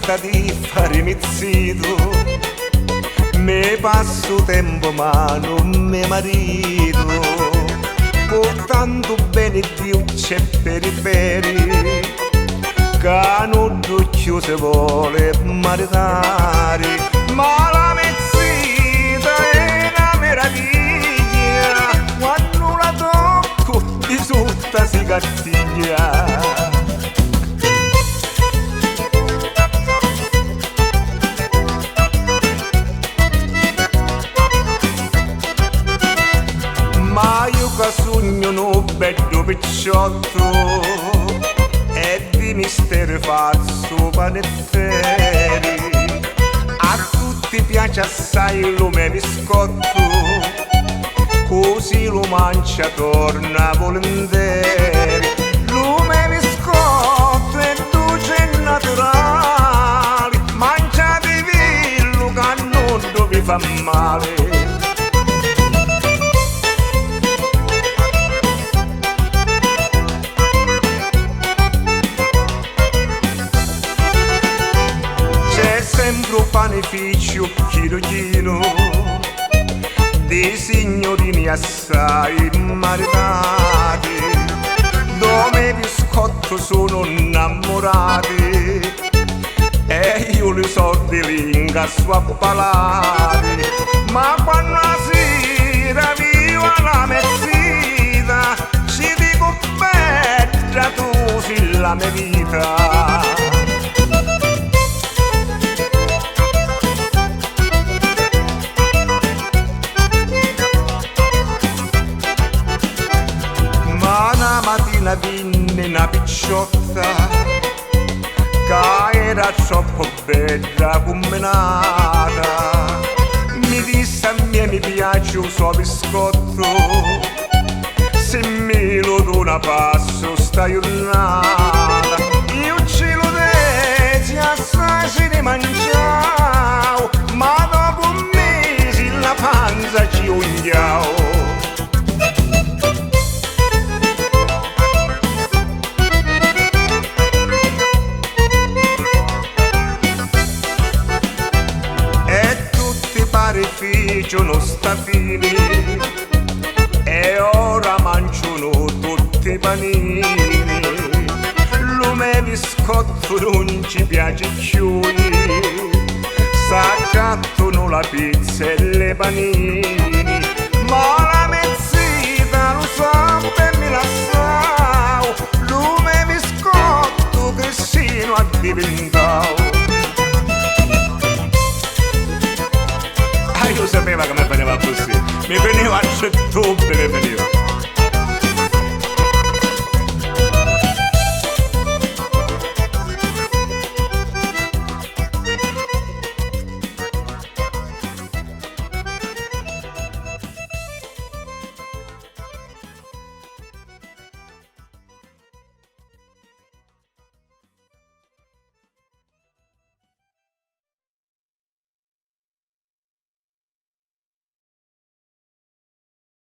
voglia di fare iniziato, me passo tempo ma non mi marito, portando bene Dio c'è per i peri, che non d'occhio se vuole maritare, ma la mezzita è una meraviglia, quando la tocco di sotto si cattiglia. Ma io che sogno un bello picciotto e di mistero falso panetteri, a tutti piace assai lo me biscotto, così lo mangia torna volentieri. Lo me biscotto è dolce e naturale, mangiate villo che non vi fa male. Sempre un panificio chino di signorini assai maritati, dove i biscotto sono innamorati e io li soldi li incasso a palati. Ma quando la sera viva la mezzita, ci dico bella tu sei la mia vita. Una mattina vinne una picciotta che era troppo bella come nata, mi disse a me mi piace un suo biscotto, se me lo dona passo sta giornata. Io ce lo desi assai se ne mangiavo, ma dopo un mese la panza ci ungiavo. Parificio non sta fini e ora mangiano tutti i panini, lo me biscotto non ci piace più, s'accattano la pizza e le panini, ma la mezzita lo so e me la so, lo me biscotto che sino a diventare. Io sapevo che mi veniva così, mi veniva tutto